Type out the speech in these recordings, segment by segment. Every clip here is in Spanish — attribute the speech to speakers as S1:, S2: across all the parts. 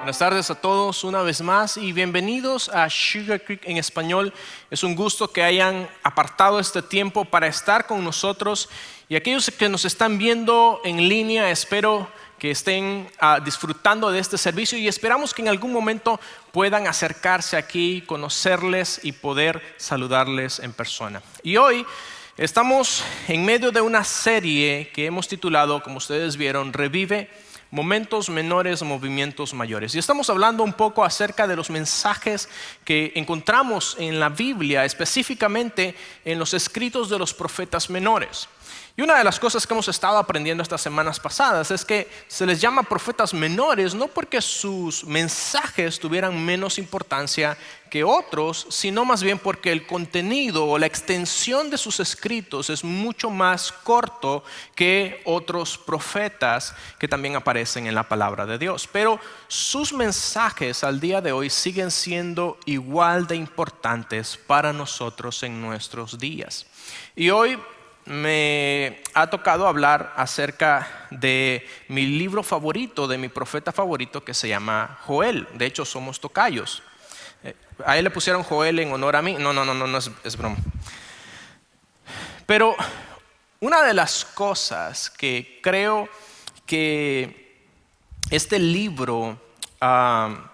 S1: Buenas tardes a todos una vez más y bienvenidos a Sugar Creek en español. Es un gusto que hayan apartado este tiempo para estar con nosotros, y aquellos que nos están viendo en línea, espero que estén disfrutando de este servicio y esperamos que en algún momento puedan acercarse aquí, conocerles y poder saludarles en persona. Y hoy estamos en medio de una serie que hemos titulado, como ustedes vieron, Revive Momentos Menores, Movimientos Mayores. Y estamos hablando un poco acerca de los mensajes que encontramos en la Biblia, específicamente en los escritos de los profetas menores. Y una de las cosas que hemos estado aprendiendo estas semanas pasadas es que se les llama profetas menores no porque sus mensajes tuvieran menos importancia que otros, sino más bien porque el contenido o la extensión de sus escritos es mucho más corto que otros profetas que también aparecen en la palabra de Dios. Pero sus mensajes al día de hoy siguen siendo igual de importantes para nosotros en nuestros días. Y hoy me ha tocado hablar acerca de mi libro favorito, de mi profeta favorito, que se llama Joel. De hecho, somos tocayos. A él le pusieron Joel en honor a mí. No, es broma. Pero una de las cosas que creo que este libro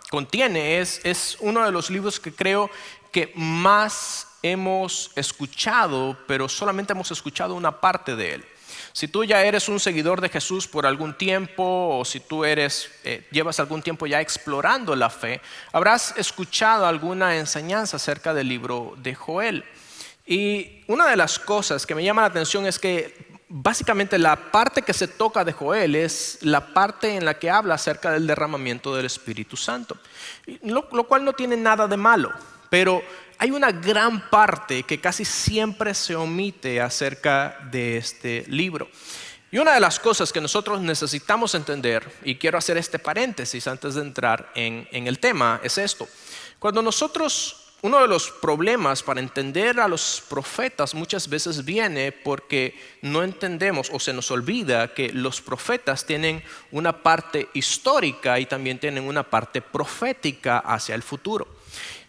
S1: contiene es uno de los libros que creo que más hemos escuchado, pero solamente hemos escuchado una parte de él. Si tú ya eres un seguidor de Jesús por algún tiempo, o si tú llevas algún tiempo ya explorando la fe, habrás escuchado alguna enseñanza acerca del libro de Joel. Y una de las cosas que me llama la atención es que básicamente la parte que se toca de Joel es la parte en la que habla acerca del derramamiento del Espíritu Santo, lo cual no tiene nada de malo, pero hay una gran parte que casi siempre se omite acerca de este libro. Y una de las cosas que nosotros necesitamos entender, y quiero hacer este paréntesis antes de entrar en el tema, es esto. Uno de los problemas para entender a los profetas muchas veces viene porque no entendemos o se nos olvida que los profetas tienen una parte histórica y también tienen una parte profética hacia el futuro.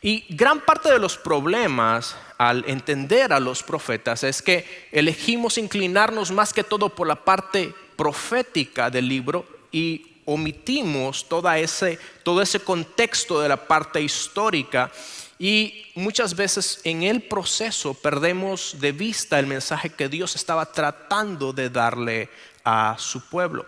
S1: Y gran parte de los problemas al entender a los profetas es que elegimos inclinarnos más que todo por la parte profética del libro y omitimos todo ese contexto de la parte histórica, y muchas veces en el proceso perdemos de vista el mensaje que Dios estaba tratando de darle a su pueblo.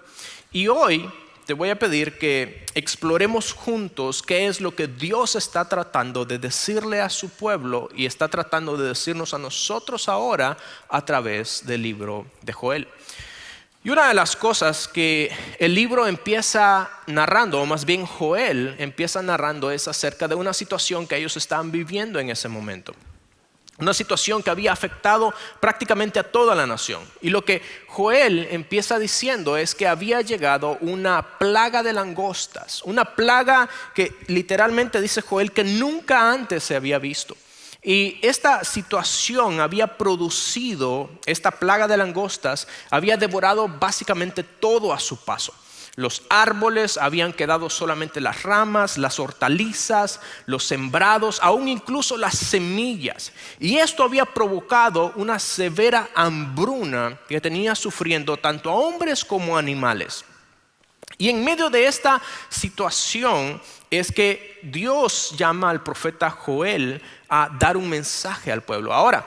S1: Y hoy te voy a pedir que exploremos juntos qué es lo que Dios está tratando de decirle a su pueblo y está tratando de decirnos a nosotros ahora a través del libro de Joel. Y una de las cosas que el libro empieza narrando, o más bien Joel empieza narrando, es acerca de una situación que ellos estaban viviendo en ese momento. Una situación que había afectado prácticamente a toda la nación. Y lo que Joel empieza diciendo es que había llegado una plaga de langostas. Una plaga que literalmente dice Joel que nunca antes se había visto. Y esta situación había producido, esta plaga de langostas había devorado básicamente todo a su paso. Los árboles habían quedado solamente las ramas, las hortalizas, los sembrados, aún incluso las semillas. Y esto había provocado una severa hambruna que tenía sufriendo tanto a hombres como a animales. Y en medio de esta situación es que Dios llama al profeta Joel a dar un mensaje al pueblo. Ahora,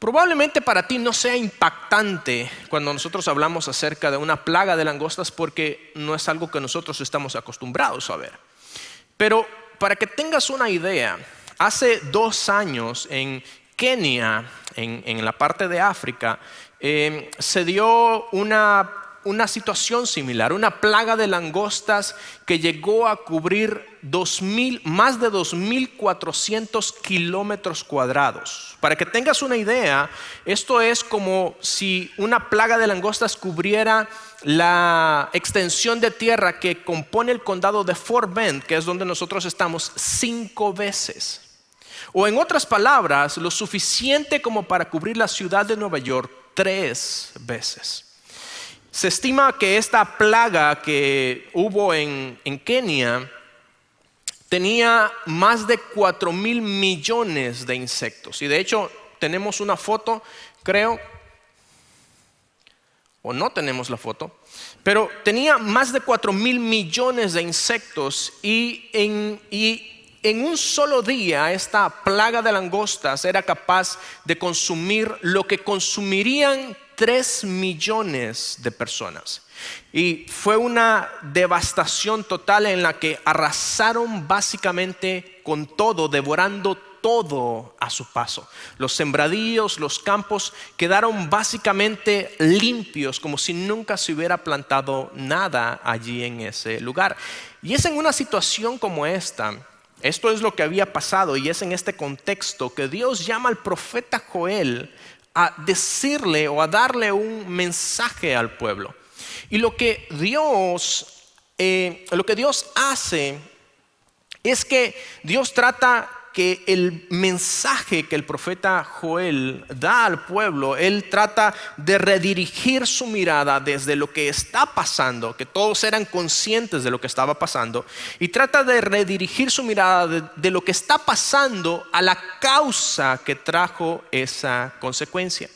S1: probablemente para ti no sea impactante cuando nosotros hablamos acerca de una plaga de langostas, porque no es algo que nosotros estamos acostumbrados a ver. Pero para que tengas una idea, hace 2 años en Kenia, en la parte de África, se dio una situación similar, una plaga de langostas que llegó a cubrir más de 2,400 kilómetros cuadrados. Para que tengas una idea, esto es como si una plaga de langostas cubriera la extensión de tierra que compone el condado de Fort Bend, que es donde nosotros estamos, 5 veces. O en otras palabras, lo suficiente como para cubrir la ciudad de Nueva York 3 veces. Se estima que esta plaga que hubo en Kenia tenía más de 4,000 millones de insectos. Y de hecho tenemos una foto, creo, o no tenemos la foto, pero tenía más de 4,000 millones de insectos y en un solo día esta plaga de langostas era capaz de consumir lo que consumirían 3 millones de personas. Y fue una devastación total en la que arrasaron básicamente con todo, devorando todo a su paso. Los sembradíos, los campos quedaron básicamente limpios, como si nunca se hubiera plantado nada allí en ese lugar. Y es en una situación como esta, esto es lo que había pasado, y es en este contexto que Dios llama al profeta Joel a decirle o a darle un mensaje al pueblo. Y lo que Dios hace es que Dios trata que el mensaje que el profeta Joel da al pueblo, él trata de redirigir su mirada desde lo que está pasando, que todos eran conscientes de lo que estaba pasando, y trata de redirigir su mirada de lo que está pasando a la causa que trajo esa consecuencia.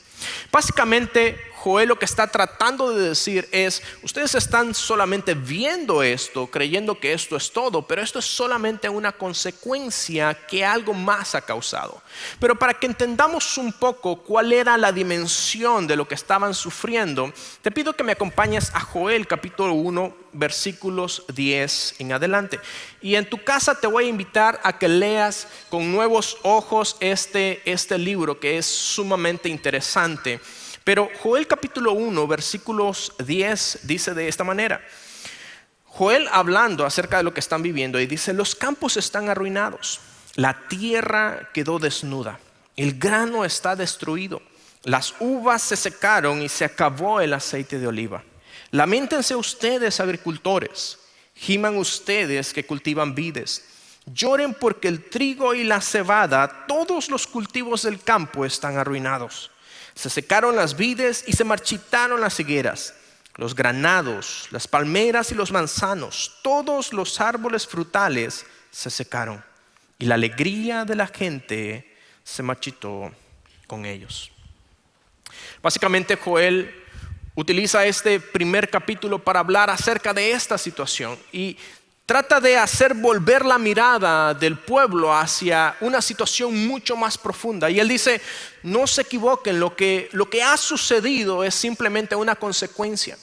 S1: Básicamente, Joel lo que está tratando de decir es: ustedes están solamente viendo esto, creyendo que esto es todo, pero esto es solamente una consecuencia que algo más ha causado. Pero para que entendamos un poco cuál era la dimensión de lo que estaban sufriendo, te pido que me acompañes a Joel capítulo 1, versículos 10 en adelante. Y en tu casa te voy a invitar a que leas con nuevos ojos este libro, que es sumamente interesante. Pero Joel capítulo 1, versículos 10 dice de esta manera. Joel hablando acerca de lo que están viviendo y dice: los campos están arruinados, la tierra quedó desnuda, el grano está destruido, las uvas se secaron y se acabó el aceite de oliva. Lamentense ustedes, agricultores, giman ustedes que cultivan vides, lloren porque el trigo y la cebada, todos los cultivos del campo están arruinados. Se secaron las vides y se marchitaron las higueras, los granados, las palmeras y los manzanos, todos los árboles frutales se secaron, y la alegría de la gente se marchitó con ellos. Básicamente Joel utiliza este primer capítulo para hablar acerca de esta situación y trata de hacer volver la mirada del pueblo hacia una situación mucho más profunda. Y él dice: no se equivoquen, lo que ha sucedido es simplemente una consecuencia.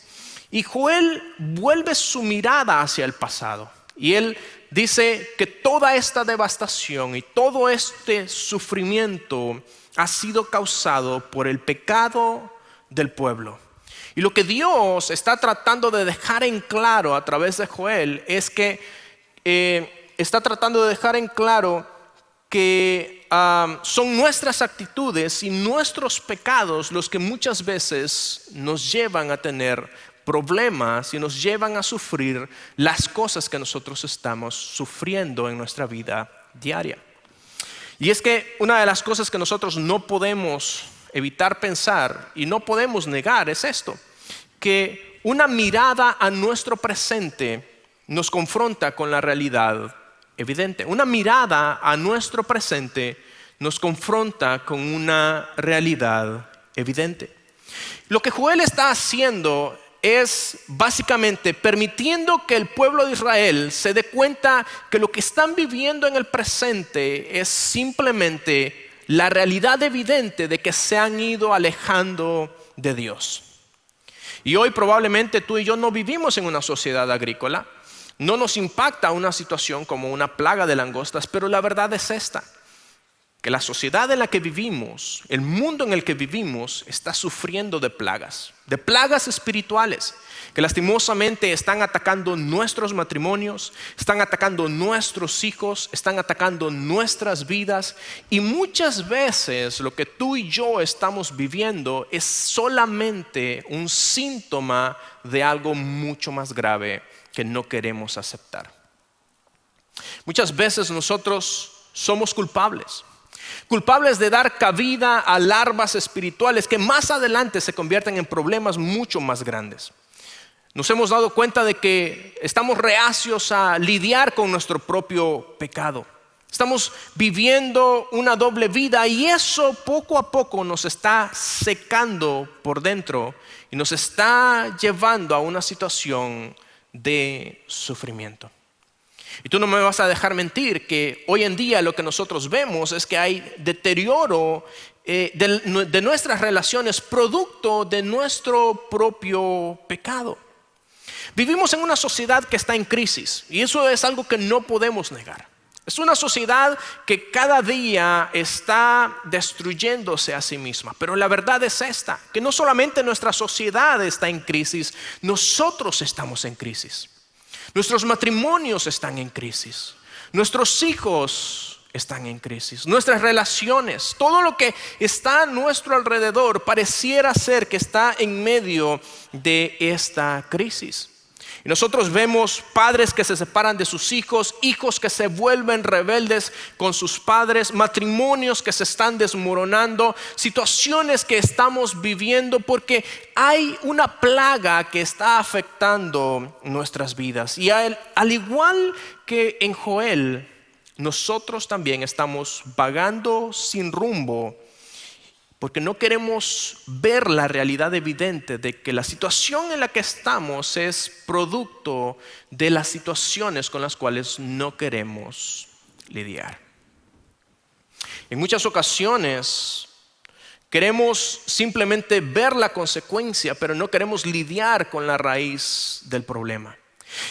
S1: Y Joel vuelve su mirada hacia el pasado. Y él dice que toda esta devastación y todo este sufrimiento ha sido causado por el pecado del pueblo. Y lo que Dios está tratando de dejar en claro a través de Joel es que está tratando de dejar en claro que son nuestras actitudes y nuestros pecados los que muchas veces nos llevan a tener problemas y nos llevan a sufrir las cosas que nosotros estamos sufriendo en nuestra vida diaria. Y es que una de las cosas que nosotros no podemos evitar pensar y no podemos negar es esto: que una mirada a nuestro presente nos confronta con la realidad evidente. Una mirada a nuestro presente nos confronta con una realidad evidente. Lo que Joel está haciendo es básicamente permitiendo que el pueblo de Israel se dé cuenta que lo que están viviendo en el presente es simplemente la realidad evidente de que se han ido alejando de Dios. Y hoy probablemente tú y yo no vivimos en una sociedad agrícola, no nos impacta una situación como una plaga de langostas, pero la verdad es esta: que la sociedad en la que vivimos, el mundo en el que vivimos, está sufriendo de plagas espirituales que lastimosamente están atacando nuestros matrimonios, están atacando nuestros hijos, están atacando nuestras vidas. Y muchas veces lo que tú y yo estamos viviendo es solamente un síntoma de algo mucho más grave que no queremos aceptar. Muchas veces nosotros somos culpables de dar cabida a larvas espirituales que más adelante se convierten en problemas mucho más grandes. Nos hemos dado cuenta de que estamos reacios a lidiar con nuestro propio pecado. Estamos viviendo una doble vida y eso poco a poco nos está secando por dentro y nos está llevando a una situación de sufrimiento. Y tú no me vas a dejar mentir que hoy en día lo que nosotros vemos es que hay deterioro de nuestras relaciones producto de nuestro propio pecado. Vivimos en una sociedad que está en crisis y eso es algo que no podemos negar. Es una sociedad que cada día está destruyéndose a sí misma. Pero la verdad es esta, que no solamente nuestra sociedad está en crisis, nosotros estamos en crisis. Nuestros matrimonios están en crisis. Nuestros hijos están en crisis. Nuestras relaciones, todo lo que está a nuestro alrededor pareciera ser que está en medio de esta crisis. Y nosotros vemos padres que se separan de sus hijos, hijos que se vuelven rebeldes con sus padres, matrimonios que se están desmoronando, situaciones que estamos viviendo porque hay una plaga que está afectando nuestras vidas. Y al igual que en Joel, nosotros también estamos vagando sin rumbo porque no queremos ver la realidad evidente de que la situación en la que estamos es producto de las situaciones con las cuales no queremos lidiar. En muchas ocasiones queremos simplemente ver la consecuencia, pero no queremos lidiar con la raíz del problema.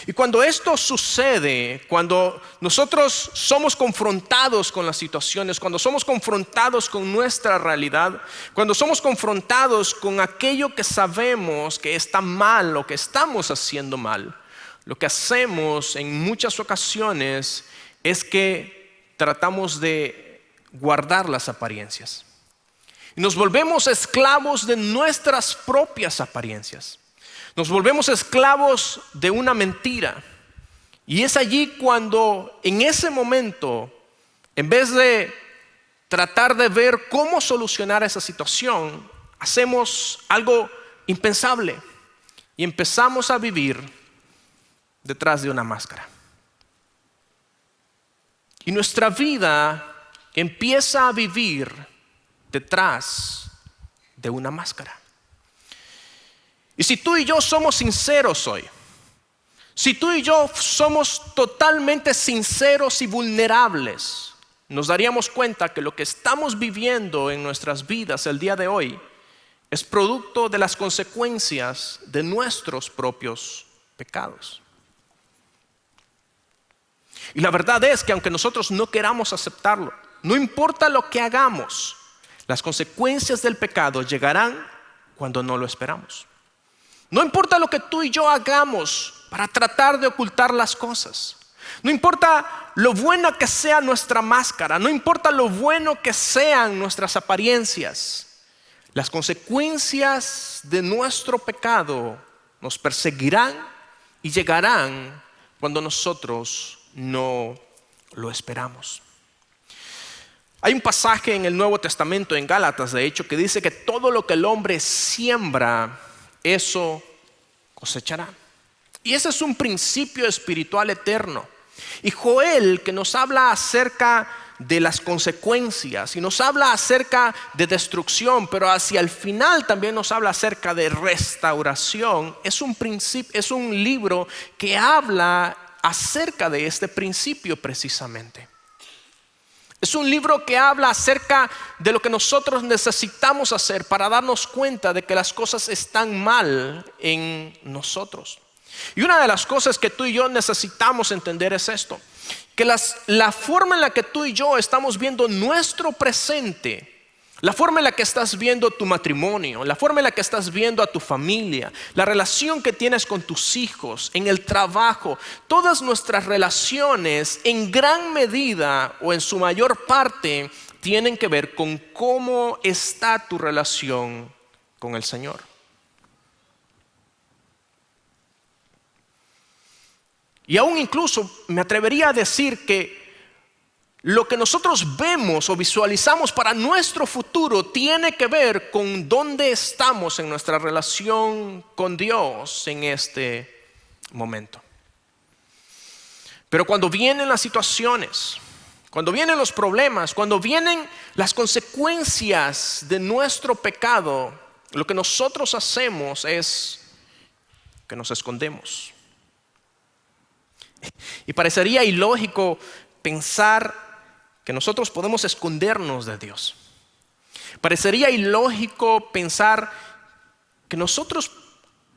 S1: Y cuando esto sucede, cuando nosotros somos confrontados con las situaciones, cuando somos confrontados con nuestra realidad, cuando somos confrontados con aquello que sabemos que está mal o que estamos haciendo mal, lo que hacemos en muchas ocasiones es que tratamos de guardar las apariencias. Y nos volvemos esclavos de nuestras propias apariencias. Nos volvemos esclavos de una mentira. Y es allí cuando en ese momento, en vez de tratar de ver cómo solucionar esa situación, hacemos algo impensable y empezamos a vivir detrás de una máscara. Y nuestra vida empieza a vivir detrás de una máscara. Y si tú y yo somos sinceros hoy, si tú y yo somos totalmente sinceros y vulnerables, nos daríamos cuenta que lo que estamos viviendo en nuestras vidas el día de hoy es producto de las consecuencias de nuestros propios pecados. Y la verdad es que aunque nosotros no queramos aceptarlo, no importa lo que hagamos, las consecuencias del pecado llegarán cuando no lo esperamos. No importa lo que tú y yo hagamos para tratar de ocultar las cosas. No importa lo buena que sea nuestra máscara. No importa lo bueno que sean nuestras apariencias. Las consecuencias de nuestro pecado nos perseguirán y llegarán cuando nosotros no lo esperamos. Hay un pasaje en el Nuevo Testamento, en Gálatas, de hecho, que dice que todo lo que el hombre siembra, eso cosechará. Y ese es un principio espiritual eterno. Y Joel, que nos habla acerca de las consecuencias y nos habla acerca de destrucción, pero hacia el final también nos habla acerca de restauración, es un libro que habla acerca de este principio precisamente. Es un libro que habla acerca de lo que nosotros necesitamos hacer para darnos cuenta de que las cosas están mal en nosotros. Y una de las cosas que tú y yo necesitamos entender es esto: que la forma en la que tú y yo estamos viendo nuestro presente, la forma en la que estás viendo tu matrimonio, la forma en la que estás viendo a tu familia, la relación que tienes con tus hijos, en el trabajo, todas nuestras relaciones en gran medida o en su mayor parte tienen que ver con cómo está tu relación con el Señor. Y aún incluso me atrevería a decir que lo que nosotros vemos o visualizamos para nuestro futuro tiene que ver con dónde estamos en nuestra relación con Dios en este momento. Pero cuando vienen las situaciones, cuando vienen los problemas, cuando vienen las consecuencias de nuestro pecado, lo que nosotros hacemos es que nos escondemos. Y parecería ilógico pensar que nosotros podemos escondernos de Dios. Parecería ilógico pensar que nosotros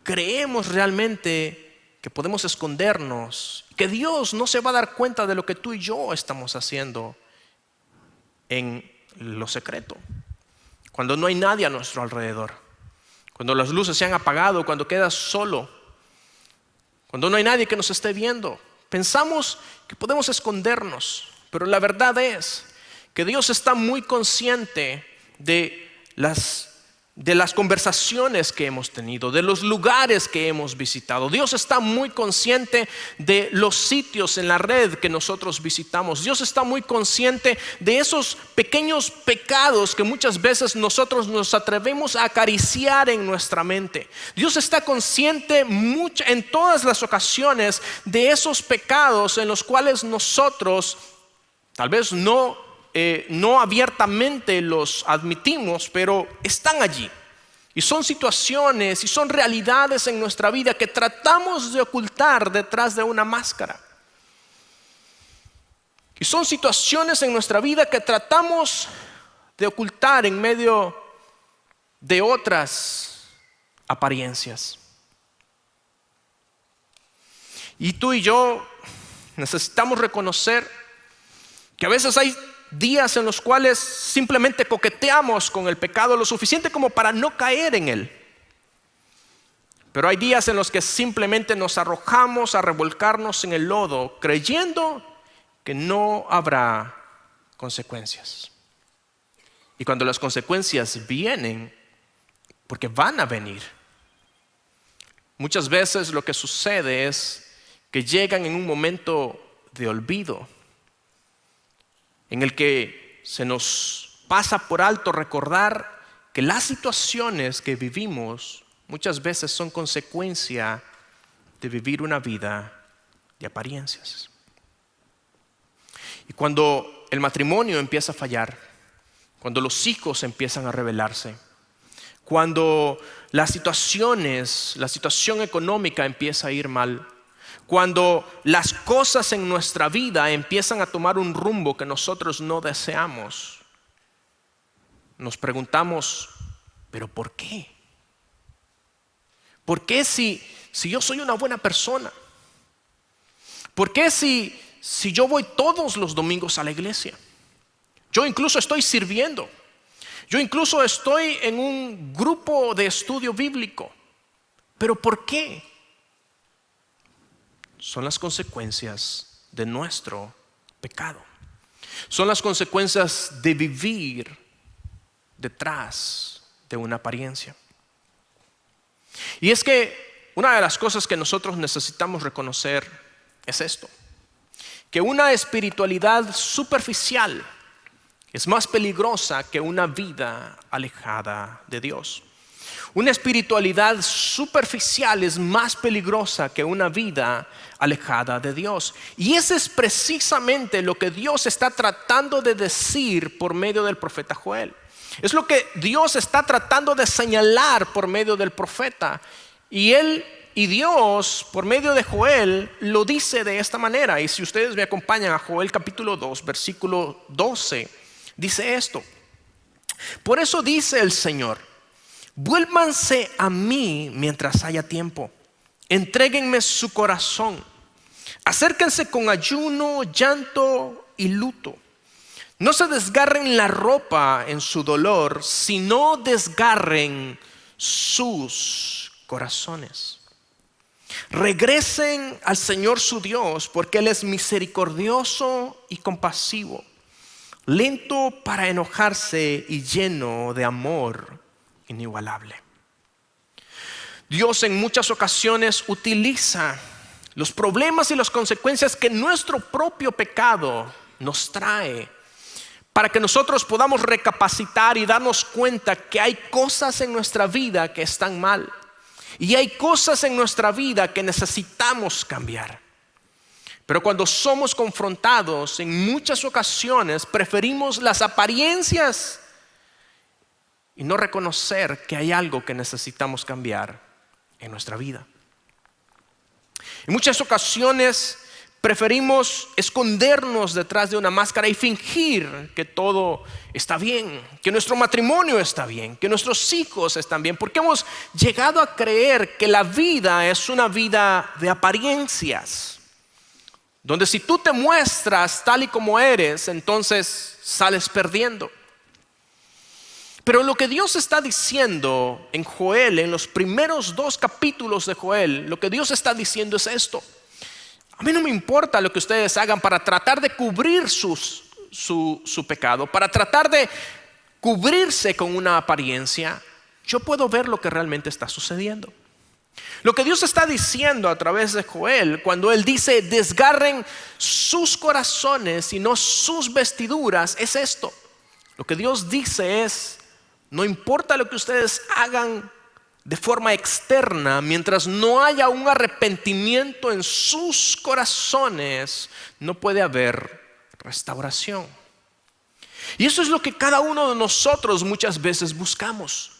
S1: creemos realmente que podemos escondernos, que Dios no se va a dar cuenta de lo que tú y yo estamos haciendo en lo secreto, cuando no hay nadie a nuestro alrededor, cuando las luces se han apagado, cuando quedas solo, cuando no hay nadie que nos esté viendo. Pensamos que podemos escondernos, pero la verdad es que Dios está muy consciente de las conversaciones que hemos tenido, de los lugares que hemos visitado. Dios está muy consciente de los sitios en la red que nosotros visitamos. Dios está muy consciente de esos pequeños pecados que muchas veces nosotros nos atrevemos a acariciar en nuestra mente. Dios está consciente en todas las ocasiones de esos pecados en los cuales nosotros tal vez no abiertamente los admitimos, pero están allí. Y son situaciones y son realidades en nuestra vida que tratamos de ocultar detrás de una máscara. Y son situaciones en nuestra vida que tratamos de ocultar en medio de otras apariencias. Y tú y yo necesitamos reconocer que a veces hay días en los cuales simplemente coqueteamos con el pecado lo suficiente como para no caer en él. Pero hay días en los que simplemente nos arrojamos a revolcarnos en el lodo, creyendo que no habrá consecuencias. Y cuando las consecuencias vienen, porque van a venir, muchas veces lo que sucede es que llegan en un momento de olvido, en el que se nos pasa por alto recordar que las situaciones que vivimos muchas veces son consecuencia de vivir una vida de apariencias. Y cuando el matrimonio empieza a fallar, cuando los hijos empiezan a rebelarse, cuando la situación económica empieza a ir mal, cuando las cosas en nuestra vida empiezan a tomar un rumbo que nosotros no deseamos, nos preguntamos, ¿pero por qué? ¿Por qué si yo soy una buena persona? ¿Por qué si yo voy todos los domingos a la iglesia? Yo incluso estoy sirviendo. Yo incluso estoy en un grupo de estudio bíblico. ¿Pero por qué? Son las consecuencias de nuestro pecado. Son las consecuencias de vivir detrás de una apariencia. Y es que una de las cosas que nosotros necesitamos reconocer es esto: que una espiritualidad superficial es más peligrosa que una vida alejada de Dios. Una espiritualidad superficial es más peligrosa que una vida alejada de Dios. Y eso es precisamente lo que Dios está tratando de decir por medio del profeta Joel. Es lo que Dios está tratando de señalar por medio del profeta. Y Dios, por medio de Joel, lo dice de esta manera. Y si ustedes me acompañan a Joel capítulo 2, versículo 12, dice esto: por eso dice el Señor, vuélvanse a mí mientras haya tiempo, entréguenme su corazón, acérquense con ayuno, llanto y luto. No se desgarren la ropa en su dolor, sino desgarren sus corazones. Regresen al Señor su Dios, porque Él es misericordioso y compasivo, lento para enojarse y lleno de amor inigualable. Dios en muchas ocasiones utiliza los problemas y las consecuencias que nuestro propio pecado nos trae para que nosotros podamos recapacitar y darnos cuenta que hay cosas en nuestra vida que están mal y hay cosas en nuestra vida que necesitamos cambiar. Pero cuando somos confrontados, en muchas ocasiones preferimos las apariencias y no reconocer que hay algo que necesitamos cambiar en nuestra vida. En muchas ocasiones preferimos escondernos detrás de una máscara y fingir que todo está bien, que nuestro matrimonio está bien, que nuestros hijos están bien, porque hemos llegado a creer que la vida es una vida de apariencias, donde si tú te muestras tal y como eres, entonces sales perdiendo. Pero lo que Dios está diciendo en Joel, en los primeros 2 capítulos de Joel, lo que Dios está diciendo es esto: a mí no me importa lo que ustedes hagan para tratar de cubrir su pecado, para tratar de cubrirse con una apariencia. Yo puedo ver lo que realmente está sucediendo. Lo que Dios está diciendo a través de Joel, cuando Él dice desgarren sus corazones y no sus vestiduras, es esto. Lo que Dios dice es: no importa lo que ustedes hagan de forma externa, mientras no haya un arrepentimiento en sus corazones, no puede haber restauración. Y eso es lo que cada uno de nosotros muchas veces buscamos.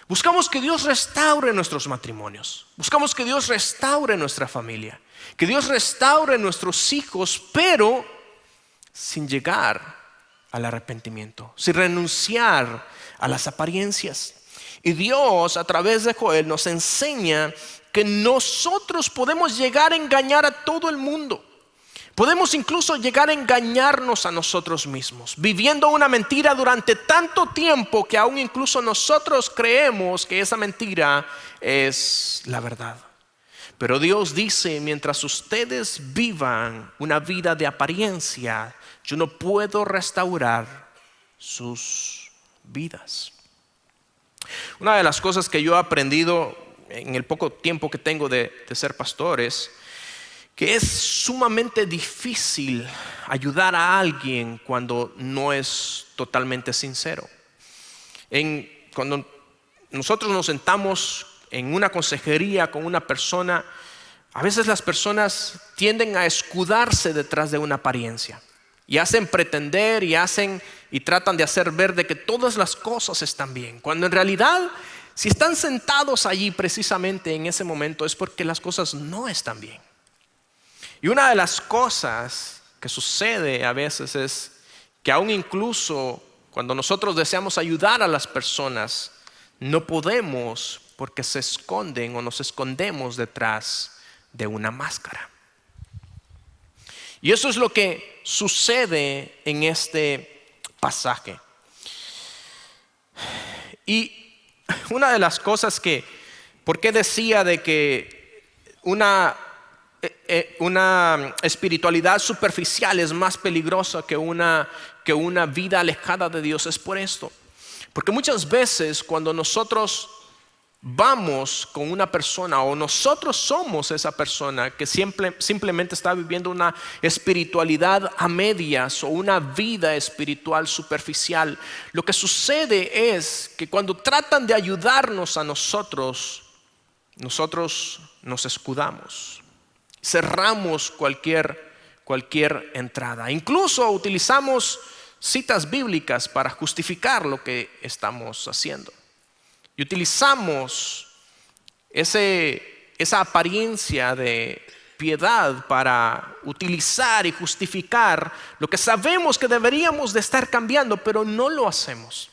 S1: Buscamos que Dios restaure nuestros matrimonios. Buscamos que Dios restaure nuestra familia. Que Dios restaure nuestros hijos, pero sin llegar al arrepentimiento, sin renunciar a las apariencias. Y Dios a través de Joel nos enseña que nosotros podemos llegar a engañar a todo el mundo. Podemos incluso llegar a engañarnos a nosotros mismos, viviendo una mentira durante tanto tiempo que aún incluso nosotros creemos que esa mentira es la verdad. Pero Dios dice: mientras ustedes vivan una vida de apariencia, yo no puedo restaurar sus vidas. Una de las cosas que yo he aprendido en el poco tiempo que tengo de ser pastor es que es sumamente difícil ayudar a alguien cuando no es totalmente sincero. Cuando nosotros nos sentamos en una consejería con una persona, a veces las personas tienden a escudarse detrás de una apariencia y hacen pretender y tratan de hacer ver de que todas las cosas están bien, cuando en realidad, si están sentados allí precisamente en ese momento, es porque las cosas no están bien. Y una de las cosas que sucede a veces es que aún incluso cuando nosotros deseamos ayudar a las personas, no podemos porque se esconden o nos escondemos detrás de una máscara. Y eso es lo que sucede en este pasaje. Y una de las cosas ¿por qué decía de que una espiritualidad superficial es más peligrosa que una vida alejada de Dios? Es por esto. Porque muchas veces cuando nosotros vamos con una persona o nosotros somos esa persona que simplemente está viviendo una espiritualidad a medias o una vida espiritual superficial, lo que sucede es que cuando tratan de ayudarnos a nosotros nos escudamos. Cerramos cualquier entrada. Incluso utilizamos citas bíblicas para justificar lo que estamos haciendo. Y utilizamos esa apariencia de piedad para utilizar y justificar lo que sabemos que deberíamos de estar cambiando, pero no lo hacemos.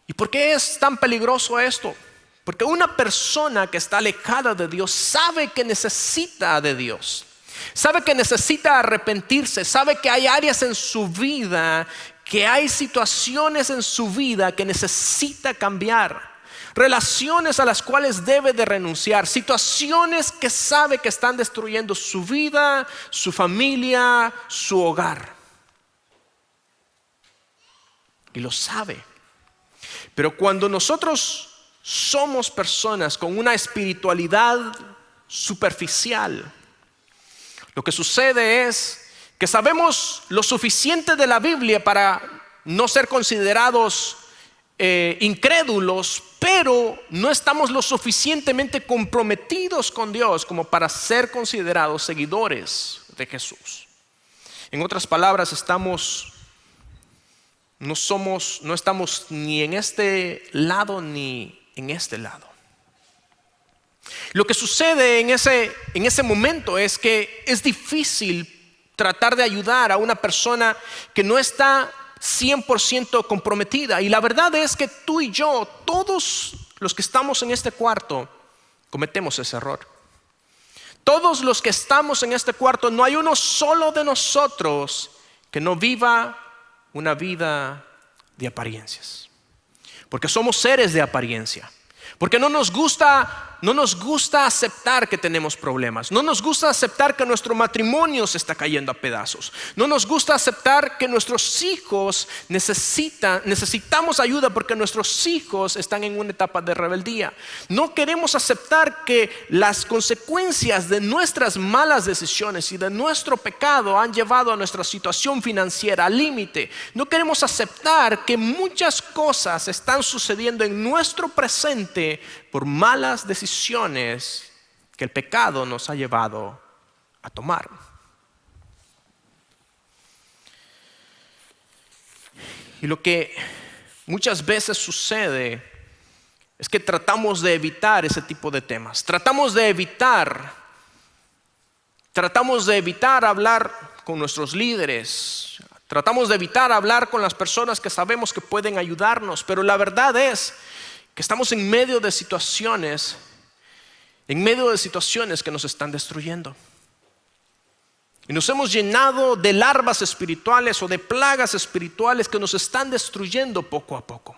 S1: ¿Y por qué es tan peligroso esto? Porque una persona que está alejada de Dios sabe que necesita de Dios, sabe que necesita arrepentirse, sabe que hay áreas en su vida, que hay situaciones en su vida que necesita cambiar, relaciones a las cuales debe de renunciar, situaciones que sabe que están destruyendo su vida, su familia, su hogar. Y lo sabe. Pero cuando nosotros somos personas con una espiritualidad superficial, lo que sucede es que sabemos lo suficiente de la Biblia para no ser considerados incrédulos, pero no estamos lo suficientemente comprometidos con Dios como para ser considerados seguidores de Jesús. En otras palabras, no estamos ni en este lado ni en este lado. Lo que sucede en ese momento es que es difícil tratar de ayudar a una persona que no está 100% comprometida. Y la verdad es que tú y yo, todos los que estamos en este cuarto, cometemos ese error. Todos los que estamos en este cuarto, no hay uno solo de nosotros que no viva una vida de apariencias. Porque somos seres de apariencia. Porque no nos gusta aceptar que tenemos problemas. No nos gusta aceptar que nuestro matrimonio se está cayendo a pedazos. No nos gusta aceptar que nuestros hijos necesitamos ayuda porque nuestros hijos están en una etapa de rebeldía. No queremos aceptar que las consecuencias de nuestras malas decisiones y de nuestro pecado han llevado a nuestra situación financiera al límite. No queremos aceptar que muchas cosas están sucediendo en nuestro presente por malas decisiones que el pecado nos ha llevado a tomar. Y lo que muchas veces sucede es que tratamos de evitar ese tipo de temas. Tratamos de evitar hablar con nuestros líderes. Tratamos de evitar hablar con las personas que sabemos que pueden ayudarnos, pero la verdad es que estamos en medio de situaciones que nos están destruyendo. Y nos hemos llenado de larvas espirituales o de plagas espirituales que nos están destruyendo poco a poco.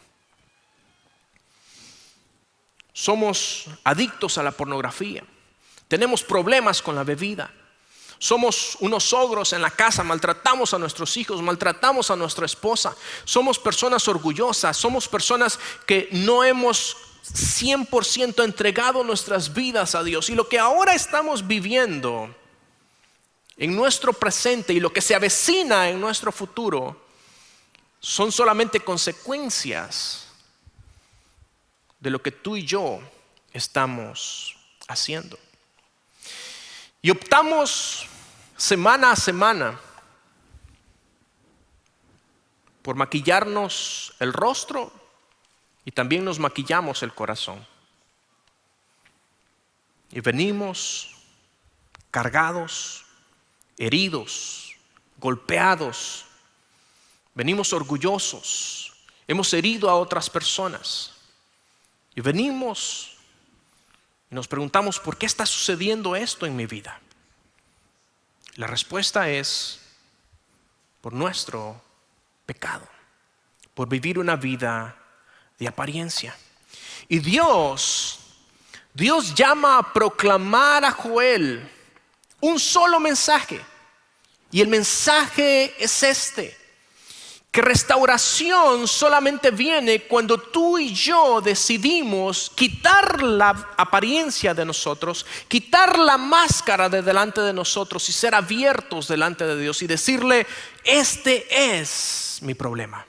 S1: Somos adictos a la pornografía. Tenemos problemas con la bebida. Somos unos ogros en la casa, maltratamos a nuestros hijos, maltratamos a nuestra esposa. Somos personas orgullosas, somos personas que no hemos 100% entregado nuestras vidas a Dios. Y lo que ahora estamos viviendo en nuestro presente y lo que se avecina en nuestro futuro son solamente consecuencias de lo que tú y yo estamos haciendo. Y optamos semana a semana por maquillarnos el rostro y también nos maquillamos el corazón. Y venimos cargados, heridos, golpeados, venimos orgullosos, hemos herido a otras personas. Y venimos y nos preguntamos, ¿por qué está sucediendo esto en mi vida? La respuesta es por nuestro pecado, por vivir una vida de apariencia. Y Dios llama a proclamar a Joel un solo mensaje. Y el mensaje es este: que restauración solamente viene cuando tú y yo decidimos quitar la apariencia de nosotros, quitar la máscara de delante de nosotros y ser abiertos delante de Dios y decirle: este es mi problema.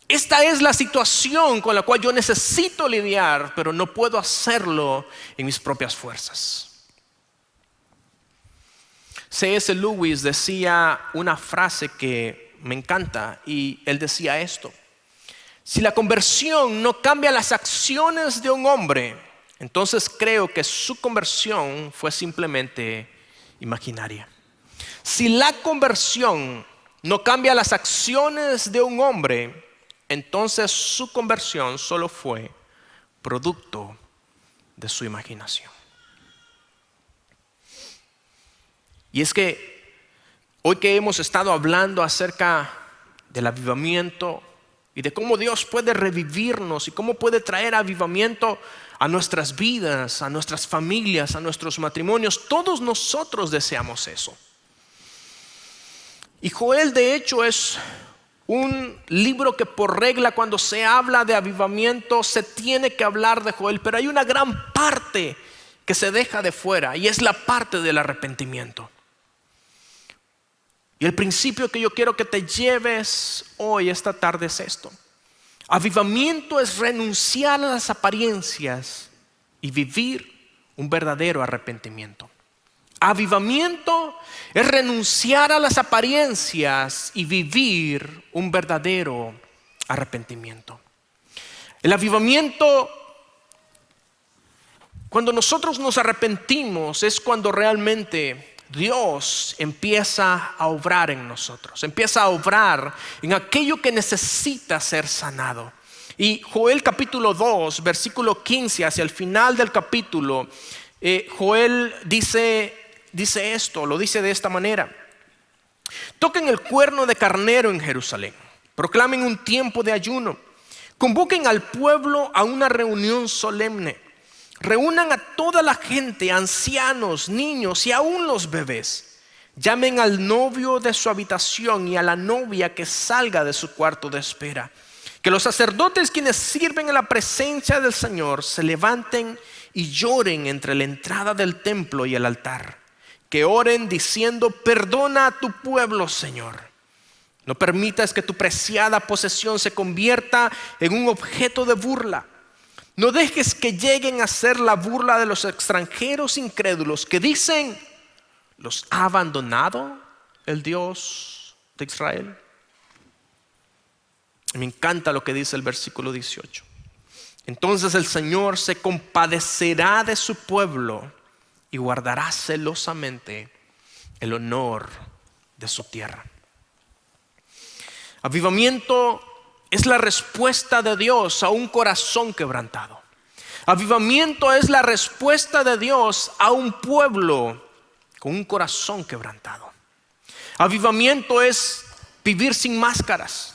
S1: Esta es la situación con la cual yo necesito lidiar, pero no puedo hacerlo en mis propias fuerzas. C.S. Lewis decía una frase que me encanta, y él decía esto: si la conversión no cambia las acciones de un hombre, entonces creo que su conversión fue simplemente imaginaria. Si la conversión no cambia las acciones de un hombre, entonces su conversión solo fue producto de su imaginación. Y es que hoy que hemos estado hablando acerca del avivamiento y de cómo Dios puede revivirnos y cómo puede traer avivamiento a nuestras vidas, a nuestras familias, a nuestros matrimonios, todos nosotros deseamos eso. Y Joel, de hecho, es un libro que por regla, cuando se habla de avivamiento, se tiene que hablar de Joel, pero hay una gran parte que se deja de fuera, y es la parte del arrepentimiento. Y el principio que yo quiero que te lleves hoy, esta tarde, es esto. Avivamiento es renunciar a las apariencias y vivir un verdadero arrepentimiento. Avivamiento es renunciar a las apariencias y vivir un verdadero arrepentimiento. El avivamiento, cuando nosotros nos arrepentimos, es cuando realmente Dios empieza a obrar en nosotros, empieza a obrar en aquello que necesita ser sanado. Y Joel capítulo 2, versículo 15, hacia el final del capítulo, Joel dice esto, lo dice de esta manera: toquen el cuerno de carnero en Jerusalén, proclamen un tiempo de ayuno, convoquen al pueblo a una reunión solemne, reúnan a toda la gente, ancianos, niños y aún los bebés. Llamen al novio de su habitación y a la novia que salga de su cuarto de espera. Que los sacerdotes, quienes sirven en la presencia del Señor, se levanten y lloren entre la entrada del templo y el altar. Que oren diciendo: perdona a tu pueblo, Señor. No permitas que tu preciada posesión se convierta en un objeto de burla. No dejes que lleguen a ser la burla de los extranjeros incrédulos que dicen: ¿los ha abandonado el Dios de Israel? Me encanta lo que dice el versículo 18. Entonces el Señor se compadecerá de su pueblo y guardará celosamente el honor de su tierra. Avivamiento es la respuesta de Dios a un corazón quebrantado. Avivamiento es la respuesta de Dios a un pueblo con un corazón quebrantado. Avivamiento es vivir sin máscaras.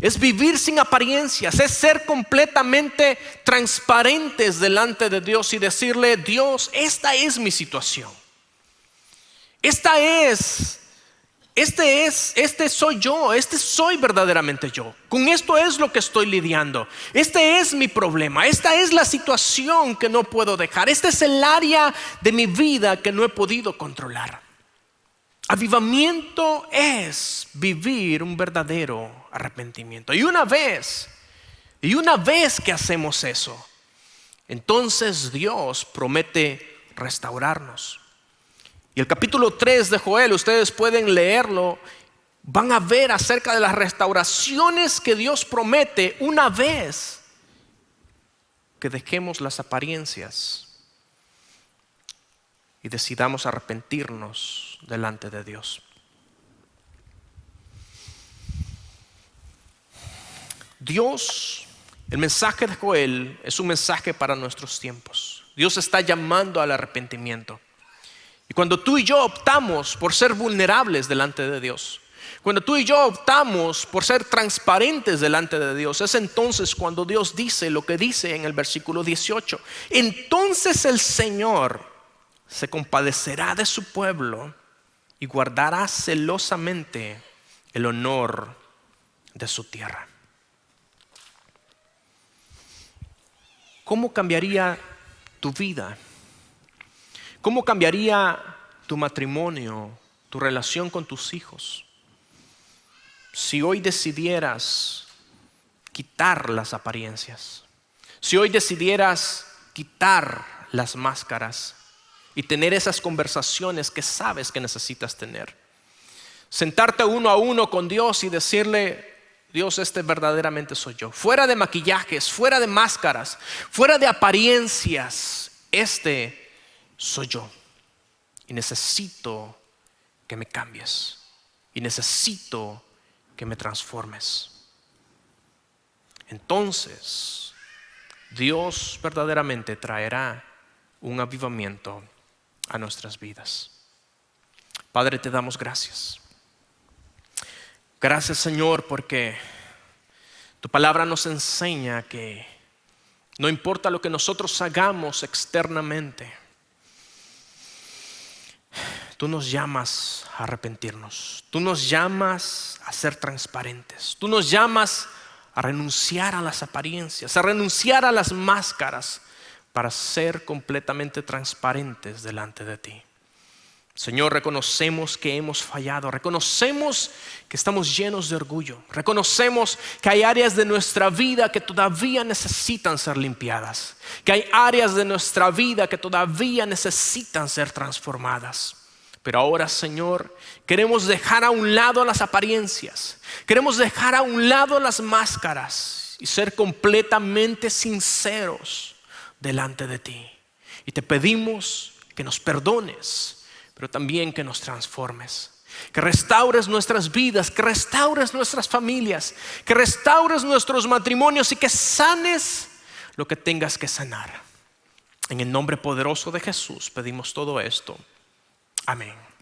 S1: Es vivir sin apariencias, es ser completamente transparentes delante de Dios y decirle: Dios, esta es mi situación. Este soy yo, este soy verdaderamente yo. Con esto es lo que estoy lidiando. Este es mi problema, esta es la situación que no puedo dejar. Este es el área de mi vida que no he podido controlar. Avivamiento es vivir un verdadero arrepentimiento. Y una vez que hacemos eso, entonces Dios promete restaurarnos. Y el capítulo 3 de Joel, ustedes pueden leerlo, van a ver acerca de las restauraciones que Dios promete una vez que dejemos las apariencias y decidamos arrepentirnos delante de Dios. Dios, el mensaje de Joel es un mensaje para nuestros tiempos. Dios está llamando al arrepentimiento. Y cuando tú y yo optamos por ser vulnerables delante de Dios, cuando tú y yo optamos por ser transparentes delante de Dios, es entonces cuando Dios dice lo que dice en el versículo 18. Entonces el Señor se compadecerá de su pueblo y guardará celosamente el honor de su tierra. ¿Cómo cambiaría tu vida? ¿Cómo cambiaría tu matrimonio, tu relación con tus hijos, si hoy decidieras quitar las apariencias? Si hoy decidieras quitar las máscaras y tener esas conversaciones que sabes que necesitas tener. Sentarte uno a uno con Dios y decirle: Dios, este verdaderamente soy yo. Fuera de maquillajes, fuera de máscaras, fuera de apariencias, este soy yo. Y necesito que me cambies. Y necesito que me transformes. Entonces, Dios verdaderamente traerá un avivamiento a nuestras vidas. Padre, te damos gracias. Gracias, Señor, porque tu palabra nos enseña que no importa lo que nosotros hagamos externamente, tú nos llamas a arrepentirnos. Tú nos llamas a ser transparentes. Tú nos llamas a renunciar a las apariencias, a renunciar a las máscaras para ser completamente transparentes delante de ti. Señor, reconocemos que hemos fallado, reconocemos que estamos llenos de orgullo, reconocemos que hay áreas de nuestra vida que todavía necesitan ser limpiadas, que hay áreas de nuestra vida que todavía necesitan ser transformadas. Pero ahora, Señor, queremos dejar a un lado las apariencias, queremos dejar a un lado las máscaras y ser completamente sinceros delante de ti. Y te pedimos que nos perdones, pero también que nos transformes, que restaures nuestras vidas, que restaures nuestras familias, que restaures nuestros matrimonios y que sanes lo que tengas que sanar. En el nombre poderoso de Jesús pedimos todo esto. Amén.